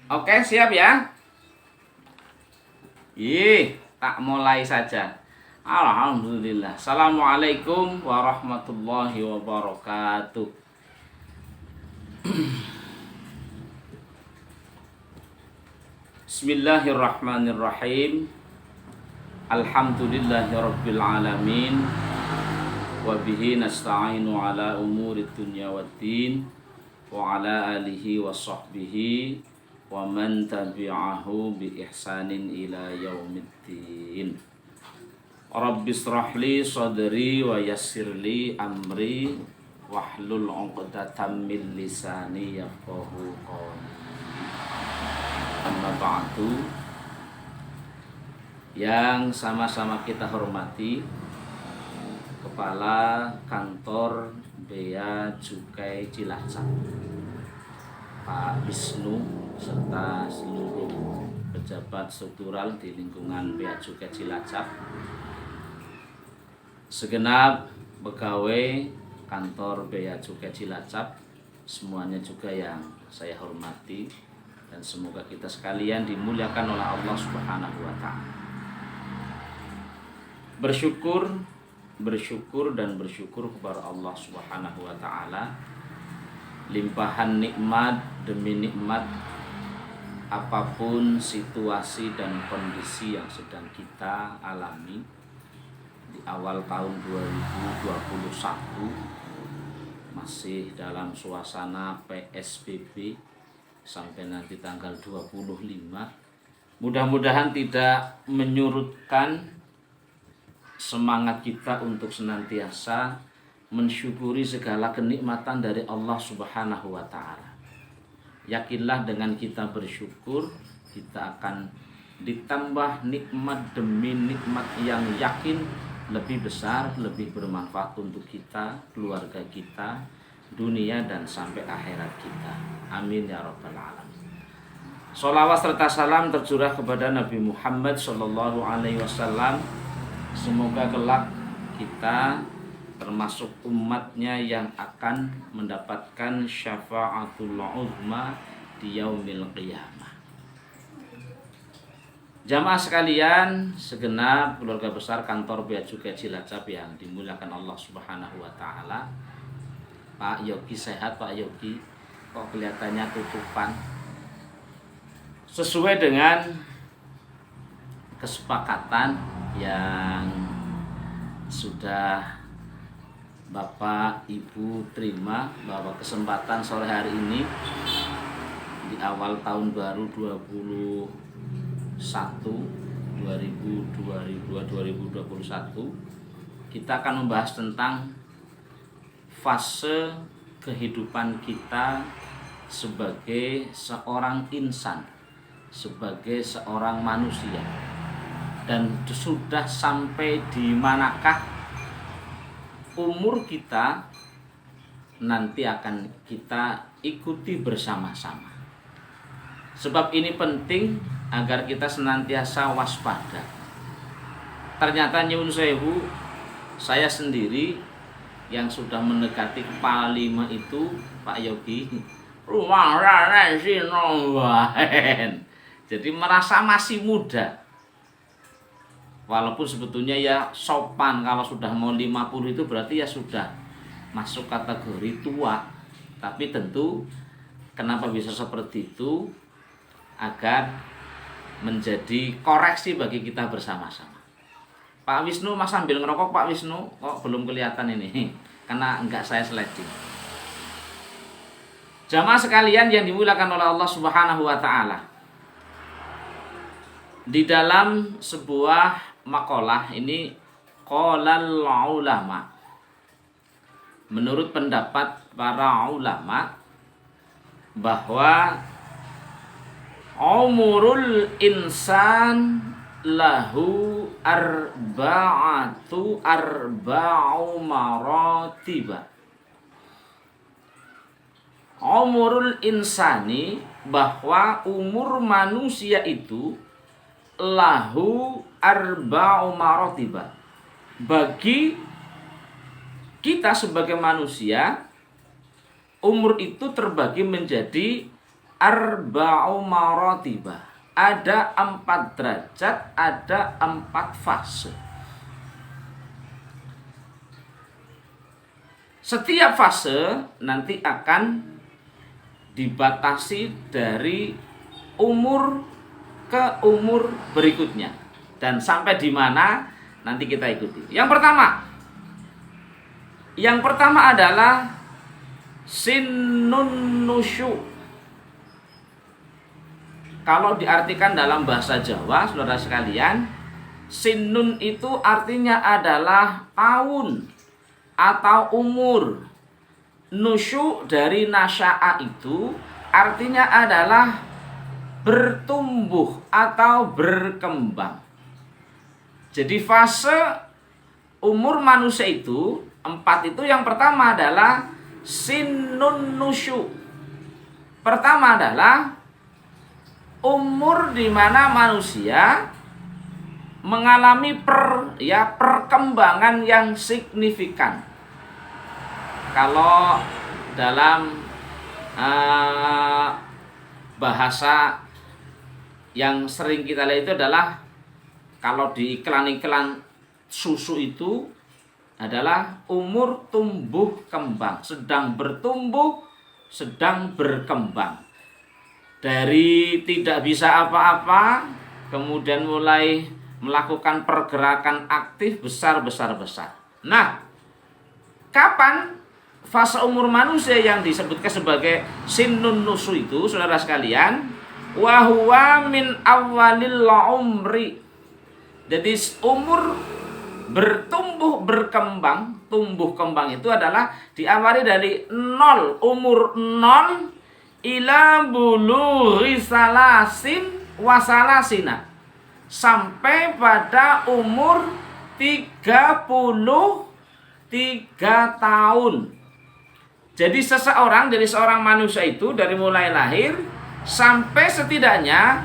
Oke, siap ya? Tak mulai saja. Alhamdulillah. Assalamualaikum warahmatullahi wabarakatuh. Bismillahirrahmanirrahim. Alhamdulillahirabbil alamin. Wa bihi nasta'inu ala umurid dunya waddin. Wa ala alihi wa sahbihi wa man tabi'ahu bi ihsanin ila yaumiddin. Rabbi shrah li sadri wa yassir li amri wahlul 'uqdatam min lisani yafqahu qawli. Amma ba'du. Yang sama-sama kita hormati Kepala Kantor Bea Cukai Cilacap Pak Wisnu serta seluruh pejabat struktural di lingkungan Bea Cukai Cilacap, segenap pegawai kantor Bea Cukai Cilacap, semuanya juga yang saya hormati, dan semoga kita sekalian dimuliakan oleh Allah Subhanahu wa taala. Bersyukur kepada Allah Subhanahu wa taala, limpahan nikmat demi nikmat. Apapun situasi dan kondisi yang sedang kita alami di awal tahun 2021, masih dalam suasana PSBB sampai nanti tanggal 25, mudah-mudahan tidak menyurutkan semangat kita untuk senantiasa mensyukuri segala kenikmatan dari Allah Subhanahu wa taala. Yakinlah dengan kita bersyukur, kita akan ditambah nikmat demi nikmat yang yakin lebih besar, lebih bermanfaat untuk kita, keluarga kita, dunia dan sampai akhirat kita. Amin ya rabbal alamin. Sholawat serta salam tercurah kepada Nabi Muhammad sallallahu alaihi wasallam. Semoga kelak kita termasuk umatnya yang akan mendapatkan syafa'atul uzma di yaumil qiyamah. Jamaah sekalian, segenap keluarga besar kantor Bea Cukai Cilacap yang dimuliakan Allah Subhanahu wa taala. Pak Yogi sehat, Pak Yogi? Kok kelihatannya tutupan? Sesuai dengan kesepakatan yang sudah Bapak Ibu terima, bahwa kesempatan sore hari ini di awal tahun baru 2021 kita akan membahas tentang fase kehidupan kita sebagai seorang insan, sebagai seorang manusia, dan sudah sampai di manakah umur kita nanti akan kita ikuti bersama-sama. Sebab ini penting agar kita senantiasa waspada. Ternyata nyuwun sewu, saya sendiri yang sudah mendekati kepala 5 itu, Pak Yogi, rumah jadi merasa masih muda. Walaupun sebetulnya ya sopan, kalau sudah mau 50 itu berarti ya sudah masuk kategori tua. Tapi tentu kenapa bisa seperti itu, agar menjadi koreksi bagi kita bersama-sama. Pak Wisnu, Mas sambil ngerokok Pak Wisnu, kok belum kelihatan ini karena enggak saya sliding. Jamaah sekalian yang dimuliakan oleh Allah Subhanahu wa taala, di dalam sebuah makalah ini qalal ulama, menurut pendapat para ulama bahwa umurul insan lahu arba'u maratiba. Umurul insani, bahwa umur manusia itu lahu arba'u maratiba, bagi kita sebagai manusia umur itu terbagi menjadi arba'u maratibah. Ada 4 derajat, ada 4 fase. Setiap fase nanti akan dibatasi dari umur ke umur berikutnya. Dan sampai di mana nanti kita ikuti. Yang pertama adalah sinnun nusyu. Kalau diartikan dalam bahasa Jawa, saudara sekalian, sinnun itu artinya adalah tahun atau umur. Nusyu dari nasya'a itu artinya adalah bertumbuh atau berkembang. Jadi fase umur manusia itu 4 itu, yang pertama adalah sinnun nusyu. Pertama adalah umur di mana manusia mengalami perkembangan yang signifikan. Kalau dalam bahasa yang sering kita lihat itu adalah, kalau di iklan-iklan susu itu adalah umur tumbuh kembang, sedang bertumbuh, sedang berkembang. Dari tidak bisa apa-apa, kemudian mulai melakukan pergerakan aktif besar. Nah, kapan fase umur manusia yang disebutkan sebagai sinnun nusyu itu, saudara sekalian? Wa huwa min awwalil umri. Jadi umur bertumbuh berkembang, tumbuh kembang itu adalah diawali dari 0, umur 0 ila bulughi salasin wasalasina, sampai pada umur 33 tahun. Jadi seorang manusia itu dari mulai lahir sampai setidaknya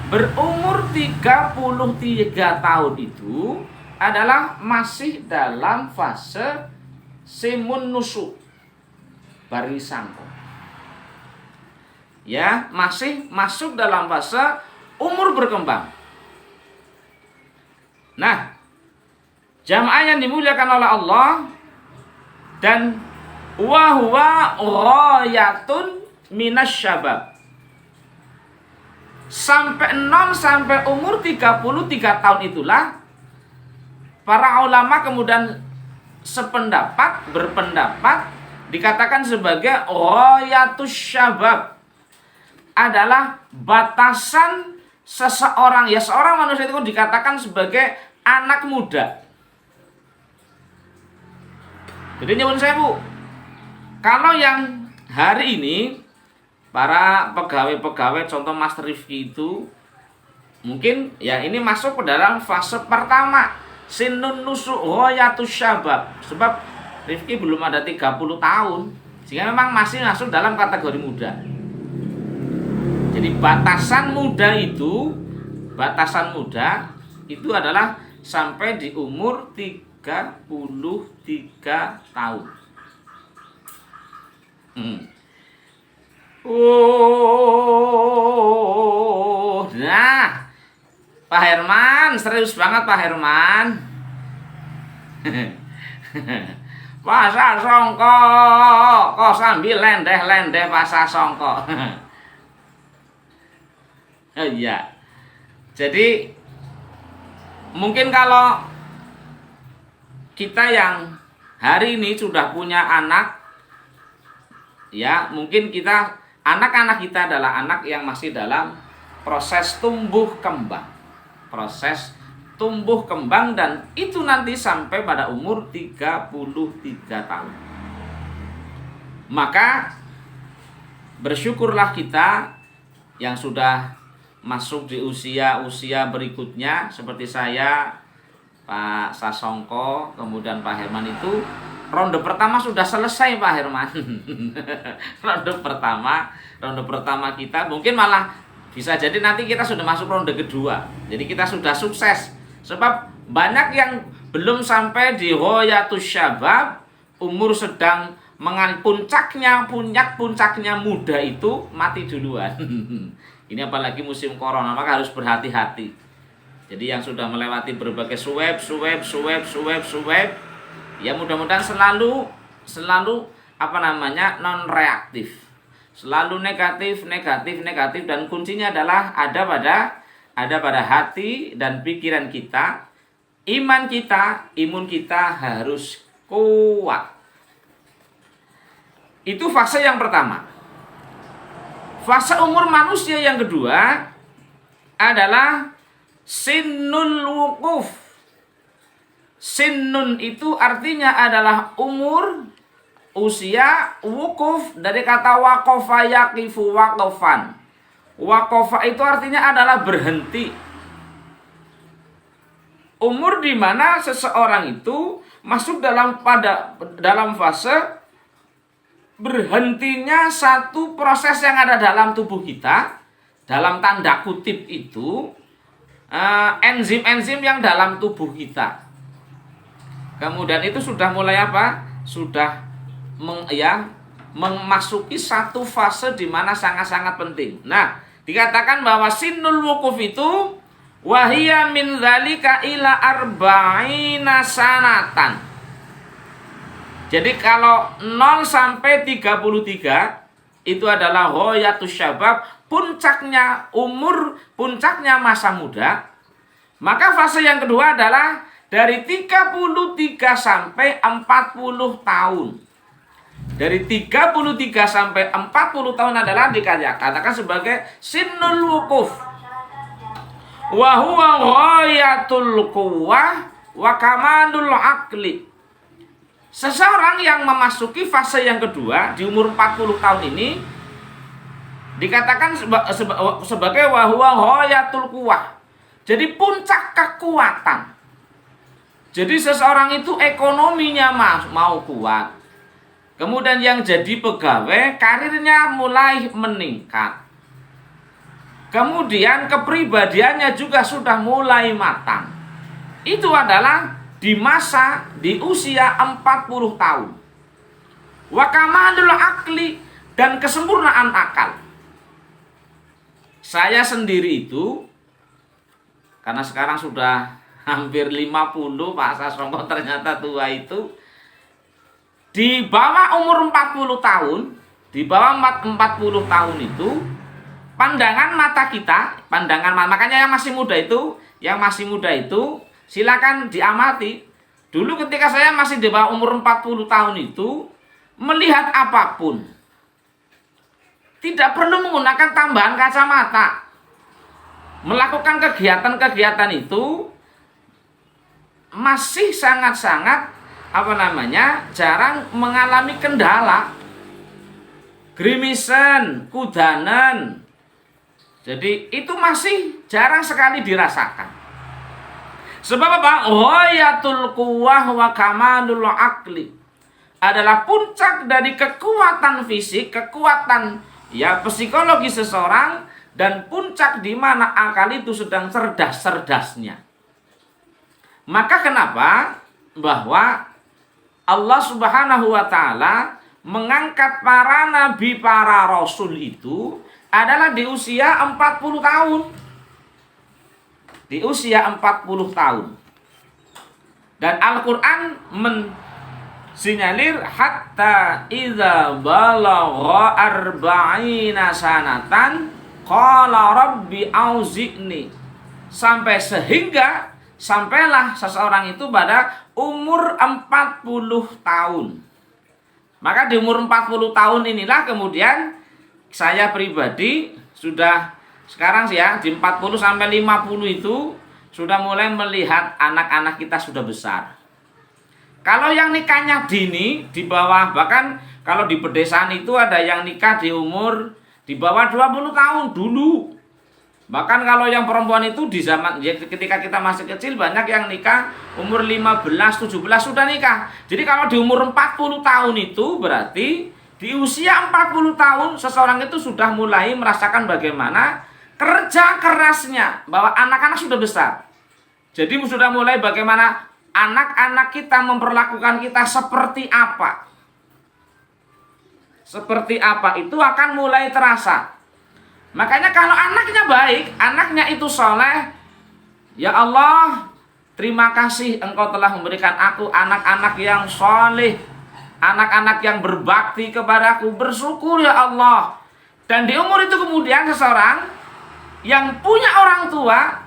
berumur 33 tahun itu adalah masih dalam fase simun nusyu, barisangko. Ya, masih masuk dalam fase umur berkembang. Nah, jamaah yang dimuliakan oleh Allah, dan wa huwa ghayatun minasyabab. Sampai 0 sampai umur 33 tahun itulah para ulama kemudian berpendapat dikatakan sebagai ghayatus syabab, adalah batasan seorang manusia itu dikatakan sebagai anak muda. Jadi nyebut saya, Bu, kalau yang hari ini para pegawai-pegawai, contoh Mas Rifki itu mungkin ya ini masuk ke dalam fase pertama sinnun nusyu ghayatus syabab, sebab Rifki belum ada 30 tahun, sehingga memang masih masuk dalam kategori muda. Jadi batasan muda itu adalah sampai di umur 33 tahun. Nah, Pak Herman, serius banget Pak Herman. Pasar songko, kok sambil lendeh-lendeh pasar songko. Oh iya. Jadi mungkin kalau kita yang hari ini sudah punya anak, ya mungkin anak-anak kita adalah anak yang masih dalam proses tumbuh kembang. Dan itu nanti sampai pada umur 33 tahun. Maka bersyukurlah kita yang sudah masuk di usia berikutnya, seperti saya, Pak Sasongko, kemudian Pak Herman itu ronde pertama sudah selesai, Pak Herman. ronde pertama kita mungkin malah bisa jadi nanti kita sudah masuk ronde kedua. Jadi kita sudah sukses. Sebab banyak yang belum sampai di ghayatus syabab, umur sedang puncaknya muda itu mati duluan. Ini apalagi musim corona, maka harus berhati-hati. Jadi yang sudah melewati berbagai swab, ya mudah-mudahan selalu non reaktif. Selalu negatif, dan kuncinya adalah ada pada hati dan pikiran kita. Imun kita harus kuat. Itu fase yang pertama. Fase umur manusia yang kedua adalah sinnul wukuf. Sinnun itu artinya adalah umur, usia, wukuf dari kata waqafa yaqifu waqafan. Waqafa itu artinya adalah berhenti. Umur di mana seseorang itu masuk dalam fase berhentinya satu proses yang ada dalam tubuh kita, dalam tanda kutip itu enzim-enzim yang dalam tubuh kita. Kemudian itu sudah mulai apa? Sudah memasuki satu fase di mana sangat-sangat penting. Nah, dikatakan bahwa sinnul wukuf itu wahia min dzalika ila arba'ina sanatan. Jadi kalau 0 sampai 33 itu adalah ghayatus syabab, puncaknya umur, puncaknya masa muda. Maka fase yang kedua adalah dari 33 sampai 40 tahun. Dari 33 sampai 40 tahun adalah dikatakan sebagai sinnul wukuf. Wa huwa ghayatul quwwah wa kamalul aqli. Seseorang yang memasuki fase yang kedua di umur 40 tahun ini dikatakan sebagai wa huwa ghayatul quwwah. Jadi puncak kekuatan. Jadi seseorang itu ekonominya mau kuat. Kemudian yang jadi pegawai karirnya mulai meningkat. Kemudian kepribadiannya juga sudah mulai matang. Itu adalah di usia 40 tahun. Wa kamalul aqli, dan kesempurnaan akal. Saya sendiri itu, karena sekarang sudah hampir 50, Pak Sasongko ternyata tua itu, di bawah umur 40 tahun, itu, pandangan mata kita, makanya yang masih muda itu silakan diamati. Dulu ketika saya masih di bawah umur 40 tahun itu, melihat apapun tidak perlu menggunakan tambahan kacamata. Melakukan kegiatan-kegiatan itu masih sangat-sangat jarang mengalami kendala. Grimisen, kudanan. Jadi itu masih jarang sekali dirasakan. Sebab apa? Ghayatul quwwah wa kamalul aqli adalah puncak dari kekuatan fisik, kekuatan psikologi seseorang, dan puncak di mana akal itu sedang cerdas-cerdasnya. Maka kenapa bahwa Allah Subhanahu wa taala mengangkat para nabi, para rasul itu adalah di usia 40 tahun. Di usia 40 tahun. Dan Al-Qur'an mensinyalir hatta idza balagha arba'ina sanatan qala rabbi auzi'ni. Sampailah seseorang itu pada umur 40 tahun. Maka di umur 40 tahun inilah kemudian saya pribadi sudah sekarang di 40 sampai 50 itu sudah mulai melihat anak-anak kita sudah besar. Kalau yang nikahnya dini di bawah, bahkan kalau di pedesaan itu ada yang nikah di umur di bawah 20 tahun dulu. Bahkan kalau yang perempuan itu di zaman ketika kita masih kecil banyak yang nikah umur 15, 17 sudah nikah. Jadi kalau di umur 40 tahun itu berarti di usia 40 tahun seseorang itu sudah mulai merasakan bagaimana kerja kerasnya, bahwa anak-anak sudah besar. Jadi sudah mulai bagaimana anak-anak kita memperlakukan kita seperti apa. seperti apa itu akan mulai terasa. Makanya kalau anaknya baik, anaknya itu soleh, ya Allah, terima kasih Engkau telah memberikan aku anak-anak yang soleh, anak-anak yang berbakti kepadaku, bersyukur ya Allah. Dan di umur itu kemudian seseorang yang punya orang tua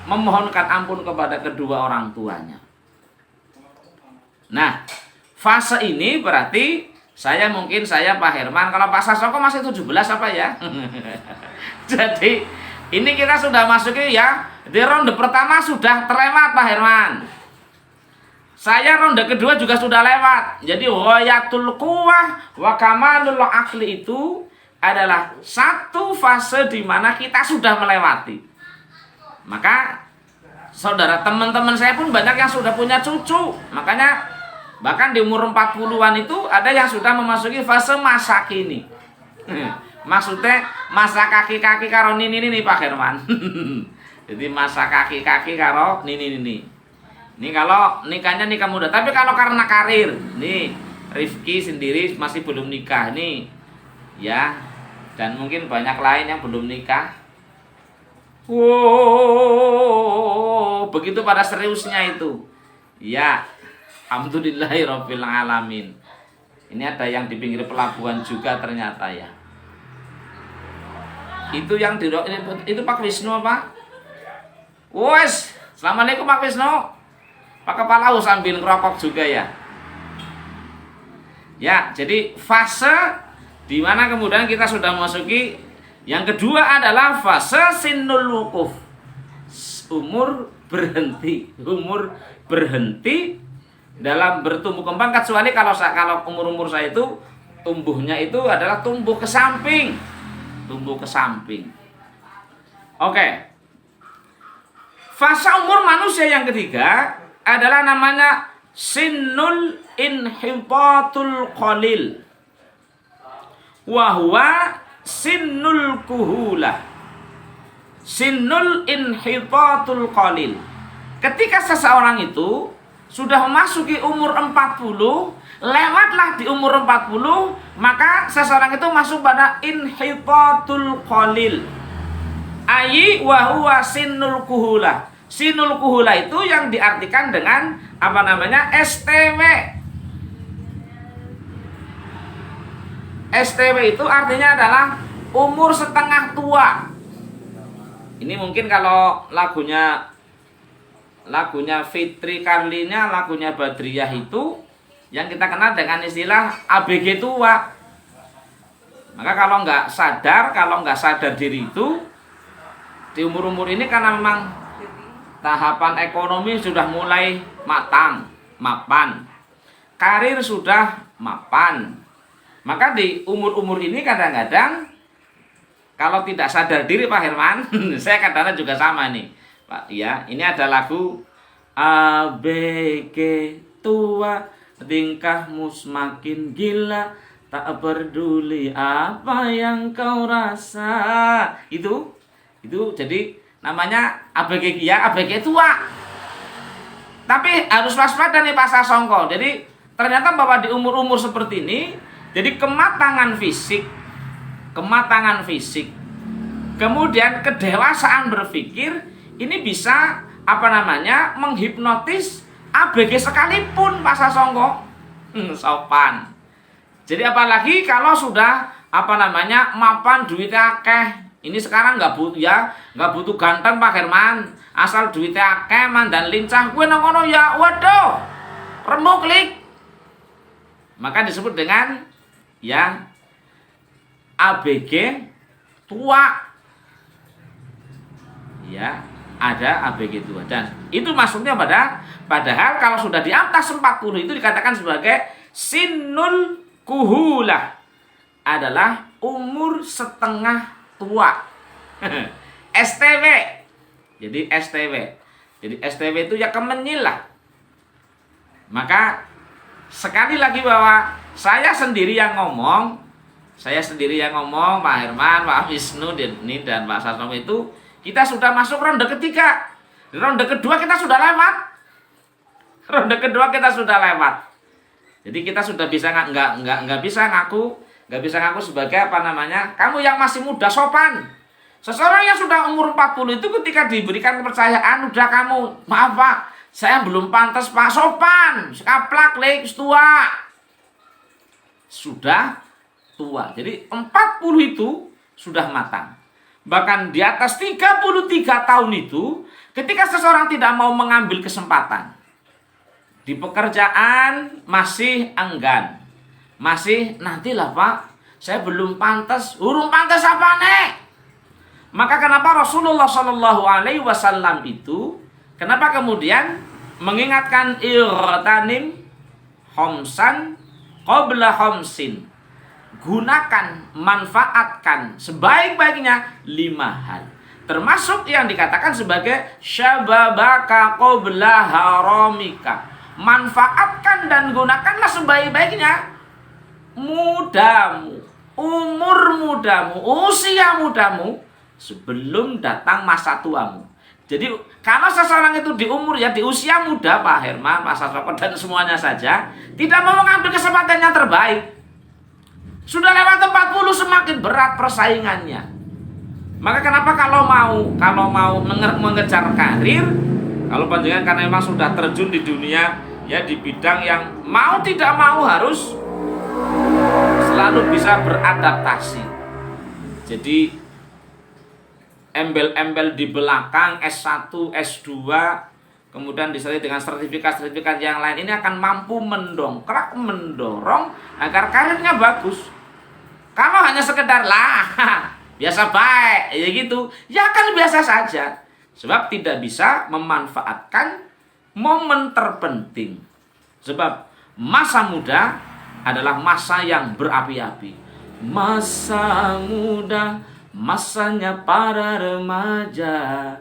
memohonkan ampun kepada kedua orang tuanya. Nah, fase ini berarti saya Pak Herman, kalau Pak Sasoko masih 17 apa ya? Jadi ini kita sudah masuki ya, di ronde pertama sudah terlewat Pak Herman. Saya ronde kedua juga sudah lewat. Jadi ghayatul quwwah wa kamalul aqli itu adalah satu fase di mana kita sudah melewati. Maka saudara, teman-teman saya pun banyak yang sudah punya cucu. Makanya bahkan di umur 40-an itu ada yang sudah memasuki fase masa kini. Maksudnya masa kaki-kaki karo nini nih Pak Herman. Jadi masa kaki-kaki karo nini. Ini kalau nikahnya nikah muda. Tapi kalau karena karir, nih Rifki sendiri masih belum nikah nih, ya. Dan mungkin banyak lain yang belum nikah. Wow, begitu pada seriusnya itu. Ya, alhamdulillahirabbil alamin. Ini ada yang di pinggir pelabuhan juga ternyata ya. Itu yang di itu Pak Wisnu apa? Wes, assalamualaikum Pak Wisnu. Pak Kepala sambil ngerokok juga ya. Ya, jadi fase di mana kemudian kita sudah memasuki yang kedua adalah fase sinul wukuf. Umur berhenti dalam bertumbuh kembang, kecuali kalau umur saya itu tumbuhnya itu adalah tumbuh ke samping. Oke. Fase umur manusia yang ketiga adalah namanya sinul inhibatul qalil wa huwa sinul kuhulah. Sinul inhibatul qalil. Ketika seseorang itu sudah memasuki umur 40, lewatlah di umur 40, maka seseorang itu masuk pada inhibatul qalil. Ayi wa huwa sinul kuhulah. Sinul kuhulah itu yang diartikan dengan apa namanya? STW. STW itu artinya adalah umur setengah tua. Ini mungkin kalau lagunya Fitri Karlina, lagunya Badriyah itu yang kita kenal dengan istilah ABG tua. Maka kalau nggak sadar diri itu di umur-umur ini, karena memang tahapan ekonomi sudah mulai mapan, karir sudah mapan, maka di umur-umur ini kadang-kadang kalau tidak sadar diri Pak Herman, saya kadang-kadang juga sama nih Pak. Ya, ini ada lagu ABG tua, tingkahmu semakin gila, tak peduli apa yang kau rasa. Itu jadi namanya ABG ya, ABG tua. Tapi harus waspada nih Pak Sasongko. Jadi ternyata bahwa di umur-umur seperti ini, jadi kematangan fisik, kemudian kedewasaan berpikir ini bisa menghipnotis ABG sekalipun Pak Sasongko. Sopan. Jadi apalagi kalau sudah mapan, duitnya akeh. Ini sekarang nggak butuh ganteng Pak Herman, asal duitnya akeh dan lincah, gue nongono ya, waduh, remuk klik. Maka disebut dengan ya ABG tua. Ya, ada ABG tua, dan itu masuknya padahal kalau sudah di atas 40 itu dikatakan sebagai sinul kuhulah, adalah umur setengah tua. STW. Jadi STW itu ya kemenyil lah. Maka sekali lagi bahwa saya sendiri yang ngomong Pak Herman, Pak Wisnu dan Pak Sasongko itu kita sudah masuk ronde ketiga. Di ronde kedua kita sudah lewat. Jadi kita sudah bisa nggak bisa Nggak bisa ngaku sebagai apa namanya, kamu yang masih muda sopan. Seseorang yang sudah umur 40 itu ketika diberikan kepercayaan, udah kamu, maaf Pak, saya belum pantas Pak, sopan, sekaplak, lek, tua. Sudah tua. Jadi 40 itu sudah matang. Bahkan di atas 33 tahun itu, ketika seseorang tidak mau mengambil kesempatan, di pekerjaan masih enggan, masih nantilah Pak, saya belum pantas, urung pantas apa nek? Maka kenapa Rasulullah Shallallahu Alaihi Wasallam itu, kenapa kemudian mengingatkan irtanim homsan qabla homsin, gunakan, manfaatkan sebaik-baiknya 5 hal, termasuk yang dikatakan sebagai syababaka qabla haramika, manfaatkan dan gunakanlah sebaik-baiknya mudamu, umur mudamu, usia mudamu sebelum datang masa tuamu. Jadi kalau seseorang itu di umur ya di usia muda Pak Herman, Pak Sasroko dan semuanya saja tidak mau mengambil kesempatan yang terbaik, sudah lewat 40 semakin berat persaingannya. Maka kenapa kalau mau mengejar karir, kalau panjangan karena memang sudah terjun di dunia ya di bidang yang mau tidak mau harus selalu bisa beradaptasi. Jadi embel-embel di belakang S1, S2, kemudian disertai dengan sertifikat-sertifikat yang lain, ini akan mampu mendorong agar karirnya bagus. Kalau hanya sekedar biasa baik ya gitu, ya kan biasa saja. Sebab tidak bisa memanfaatkan momen terpenting. Sebab masa muda adalah masa yang berapi-api. Masa muda, masanya para remaja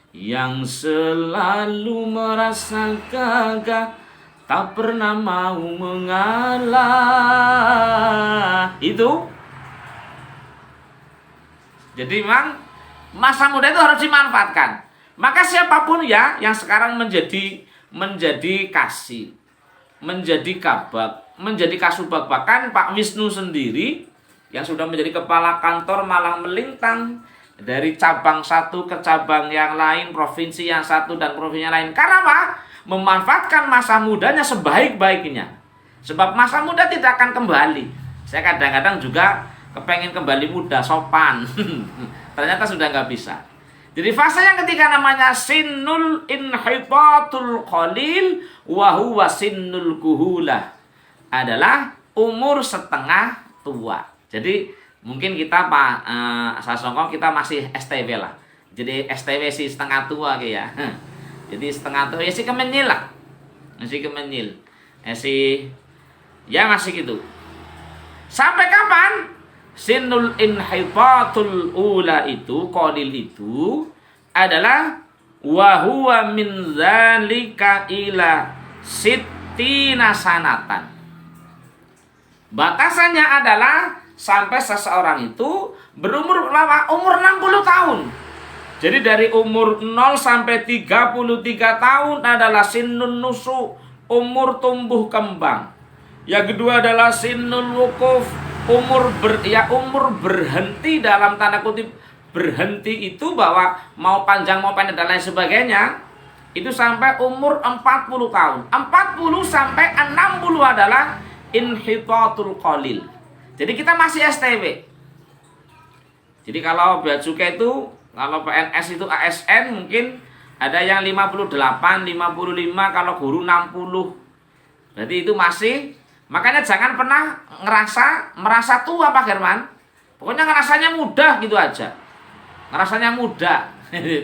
yang selalu merasa gagah, tak pernah mau mengalah. Itu. Jadi memang masa muda itu harus dimanfaatkan. Maka siapapun ya yang sekarang menjadi kasih, menjadi kabak, menjadi kasubag, bahkan Pak Wisnu sendiri yang sudah menjadi kepala kantor malang melintang dari cabang satu ke cabang yang lain, provinsi yang satu dan provinsi yang lain. Karena apa? Memanfaatkan masa mudanya sebaik-baiknya. Sebab masa muda tidak akan kembali. Saya kadang-kadang juga kepengen kembali muda, sopan. Ternyata sudah nggak bisa. Jadi fase yang ketiga namanya sinnul inhitatul qalil wa huwa sinnul kuhulah, adalah umur setengah tua. Jadi mungkin kita Pak Sasongko kita masih STW lah. Jadi STW sih setengah tua kayak ya. Jadi setengah tua ya sih kemenyil lah. Masih kemenyil. Ya masih gitu. Sampai kapan? Sinul inhitatul ula itu, qalil itu adalah wa huwa min dzalika ila sittina sanatan. Batasannya adalah sampai seseorang itu umur 60 tahun. Jadi dari umur 0 sampai 33 tahun adalah sinnun nusu, umur tumbuh kembang. Yang kedua adalah sinnul wukuf, umur berhenti, dalam tanda kutip berhenti itu bahwa mau panjang mau pendek dan lain sebagainya, itu sampai umur 40 tahun. 40 sampai 60 adalah inhitatul qalil. Jadi kita masih STW. Jadi kalau bea cukai itu, kalau PNS itu ASN mungkin ada yang 58, 55, kalau guru 60. Berarti itu masih. Makanya jangan pernah merasa tua Pak Herman. Pokoknya ngerasanya muda gitu aja. Ngerasanya muda.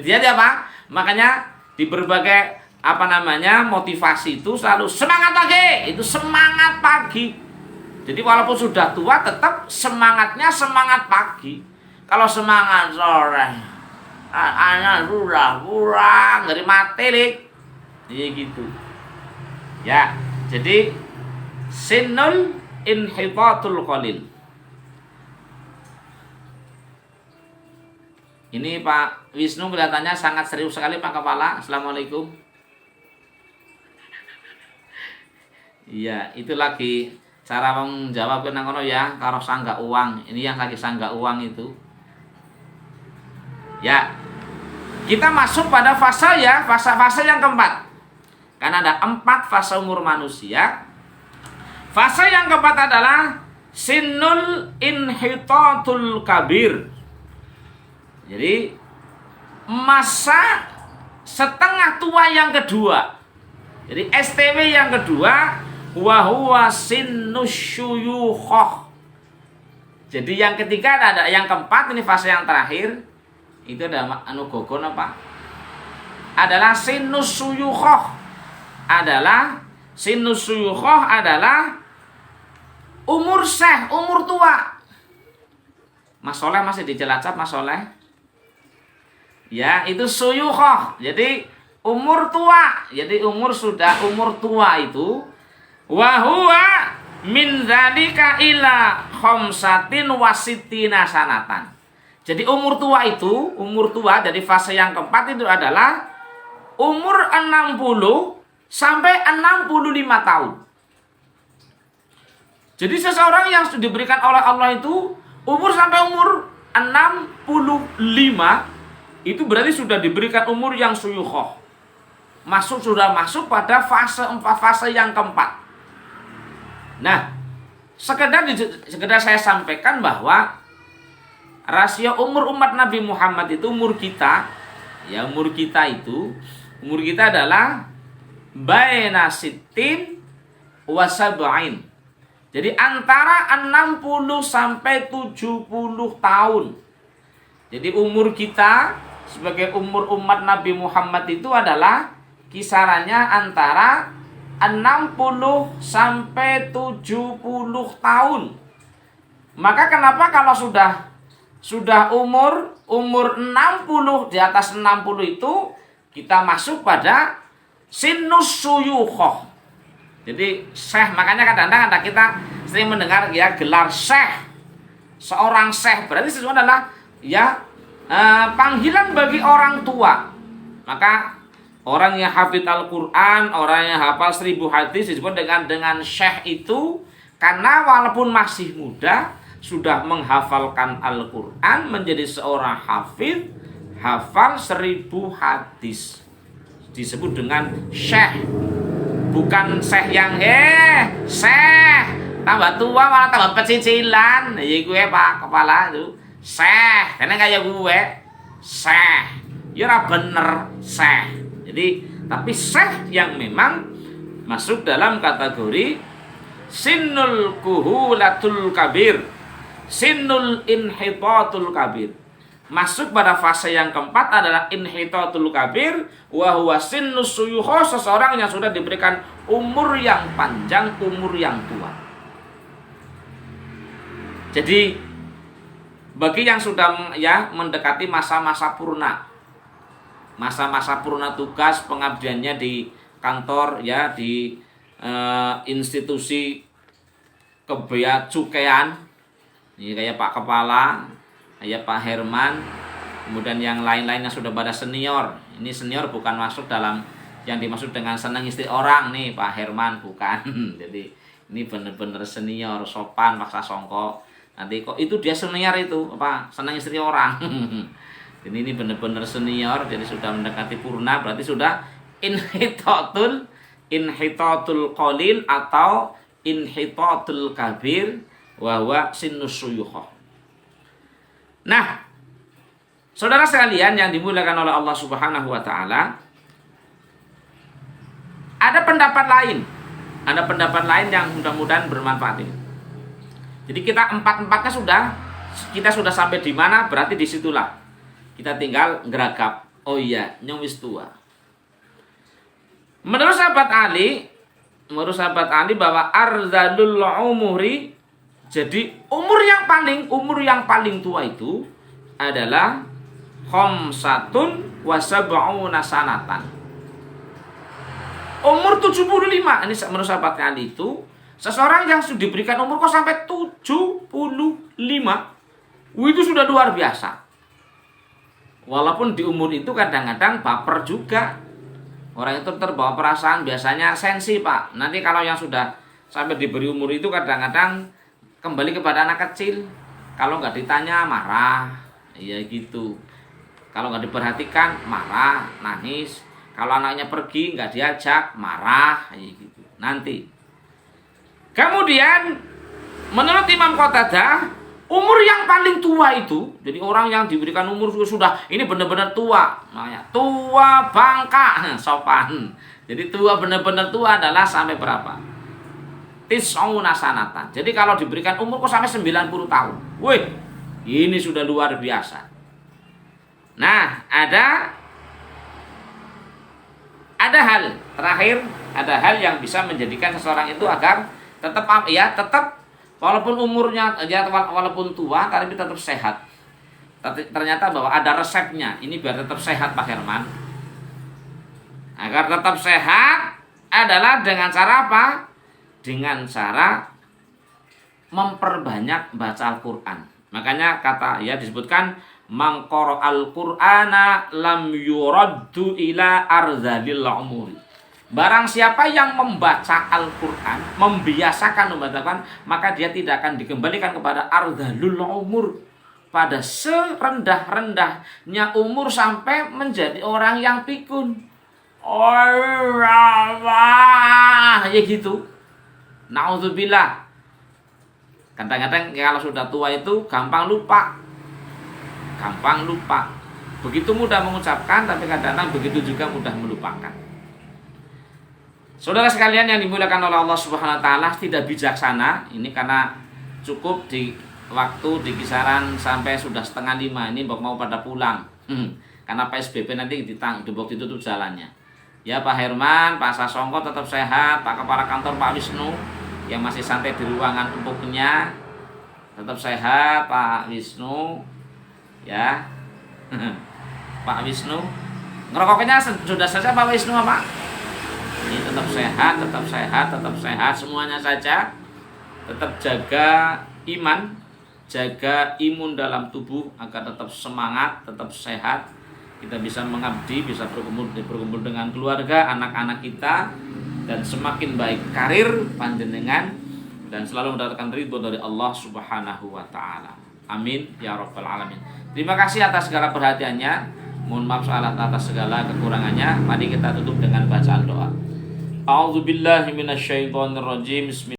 Dia apa? Makanya di berbagai motivasi itu selalu semangat lagi. Itu semangat pagi. Jadi walaupun sudah tua tetap semangatnya semangat pagi. Kalau semangat sore, anak sudah kurang dari mati lik. Iya gitu. Ya, jadi sinnul inhitatul qalil. Ini Pak Wisnu kelihatannya sangat serius sekali Pak Kepala. Assalamualaikum. Iya, itu lagi cara menjawab nang kono ya karo sanggak uang. Ini yang lagi sanggak uang itu. Ya. Kita masuk pada fase yang keempat. Karena ada 4 fase umur manusia. Fase yang keempat adalah Sinnul Inhitatul Kabir. Jadi masa setengah tua yang kedua. Jadi STW yang kedua, wa huwa sinnus syuyukh. Jadi yang ketiga ada yang keempat, ini fase yang terakhir. Itu ada gogon apa? Adalah sinnus syuyukh. Sinnus syuyukh adalah umur syekh, umur tua. Mas Soleh masih di Cilacap, Mas Soleh? Ya, itu syuyukh. Jadi umur tua. Jadi umur tua itu wa huwa min dzalika ila khamsatin wasittina sanatan. Jadi umur tua dari fase yang keempat itu adalah umur 60 sampai 65 tahun. Jadi seseorang yang diberikan oleh Allah itu umur sampai umur 65 itu berarti sudah diberikan umur yang syuyukh. Sudah masuk pada fase yang keempat. Nah, sekedar saya sampaikan bahwa rasio umur umat Nabi Muhammad itu umur kita adalah baina sittin wa sab'in. Jadi antara 60 sampai 70 tahun. Jadi umur kita sebagai umur umat Nabi Muhammad itu adalah kisarannya antara 60 sampai 70 tahun. Maka kenapa kalau sudah umur 60, di atas 60 itu kita masuk pada sinus syuyukh. Jadi syekh, makanya kadang-kadang kita sering mendengar ya gelar syekh. Seorang syekh berarti sesuatu adalah panggilan bagi orang tua. Maka orang yang hafid Al-Quran, orang yang hafal 1000 hadis disebut dengan syekh itu karena walaupun masih muda sudah menghafalkan Al-Quran, menjadi seorang hafid, hafal 1000 hadis. Disebut dengan syekh. Bukan syekh yang syekh tambah tua malah tambah pecicilan. Ya gue Pak kepala itu syekh, karena kayak gue syekh. Ya ora bener syekh. Jadi tapi syekh yang memang masuk dalam kategori sinnul kuhulatul kabir, sinnul inhitatul kabir. Masuk pada fase yang keempat adalah inhitatul kabir wa huwa sinnus syuyukh, seseorang yang sudah diberikan umur yang panjang, umur yang tua. Jadi bagi yang sudah mendekati masa-masa purna, masa-masa purna tugas pengabdiannya di kantor di institusi kebaya cukean, ini kayak Pak Kepala, kayak Pak Herman, kemudian yang lain-lainnya sudah pada senior. Ini senior bukan masuk dalam yang dimaksud dengan senang istri orang nih Pak Herman, bukan. Jadi ini benar-benar senior, sopan, paksa songkok. Nanti kok itu dia senior itu apa? Senang istri orang. Jadi ini benar-benar senior, jadi sudah mendekati purna, berarti sudah inhitatul qalil atau inhitatul kabir wa huwa sinnus syuyukh. Nah, saudara sekalian yang dimuliakan oleh Allah Subhanahu wa taala, ada pendapat lain yang mudah-mudahan bermanfaat ini. Jadi kita empat-empatnya kita sudah sampai di mana, berarti disitulah kita tinggal geragap. Oh iya, nyong wis tua. Menurut sahabat Ali bahwa arzalul umuri, jadi umur yang paling tua itu adalah khamsatun wa sab'una sanatan. Umur 75. Ini menurut sahabat Ali itu seseorang yang sudah diberikan umur kok sampai 75. Itu sudah luar biasa. Walaupun di umur itu kadang-kadang baper juga. Orang itu terbawa perasaan, biasanya sensi Pak. Nanti kalau yang sudah sampai diberi umur itu kadang-kadang kembali kepada anak kecil. Kalau nggak ditanya marah, iya gitu. Kalau nggak diperhatikan marah, nangis. Kalau anaknya pergi nggak diajak marah, iya gitu. Nanti. Kemudian menurut Imam Qatadah, umur yang paling tua itu, jadi orang yang diberikan umur sudah ini benar-benar tua, namanya tua bangka, sopan. Jadi tua benar-benar tua adalah sampai berapa? Tis'una sanatan. Jadi kalau diberikan umur kok sampai 90 tahun. Wih, ini sudah luar biasa. Nah, ada hal terakhir, ada hal yang bisa menjadikan seseorang itu agar tetap walaupun umurnya walaupun tua tapi tetap sehat. Ternyata bahwa ada resepnya. Ini biar tetap sehat Pak Herman. Agar tetap sehat adalah dengan cara apa? Dengan cara memperbanyak baca Al-Qur'an. Makanya disebutkan mangqara al-Qur'ana lam yuraddu ila arzalil umuri. Barang siapa yang membaca Al-Qur'an, membiasakan membacakan, maka dia tidak akan dikembalikan kepada arzalul umur, pada serendah-rendahnya umur sampai menjadi orang yang pikun. Allah, ya gitu. Nauzubillah. Kadang-kadang kalau sudah tua itu gampang lupa. Begitu mudah mengucapkan, tapi kadang-kadang begitu juga mudah melupakan. Saudara sekalian yang dimuliakan oleh Allah Subhanahu wa taala, tidak bijaksana ini karena cukup di waktu di kisaran sampai sudah 4:30 ini mau pada pulang. Karena PSBB nanti ditutup jalannya. Ya Pak Herman, Pak Sasongko tetap sehat, Pak Kepala Kantor Pak Wisnu yang masih santai di ruangan empuknya tetap sehat Pak Wisnu. Ya. Pak Wisnu. Ngerokoknya sudah selesai Pak Wisnu apa? Ini tetap sehat semuanya saja. Tetap jaga iman, jaga imun dalam tubuh agar tetap semangat, tetap sehat. Kita bisa mengabdi, bisa berkumpul dengan keluarga, anak-anak kita, dan semakin baik karir panjenengan dan selalu mendapatkan ridho dari Allah Subhanahu wa taala. Amin ya rabbal alamin. Terima kasih atas segala perhatiannya. Mohon maaf atas segala kekurangannya. Mari kita tutup dengan bacaan doa. A'udzubillahi minasyaitonirrajim.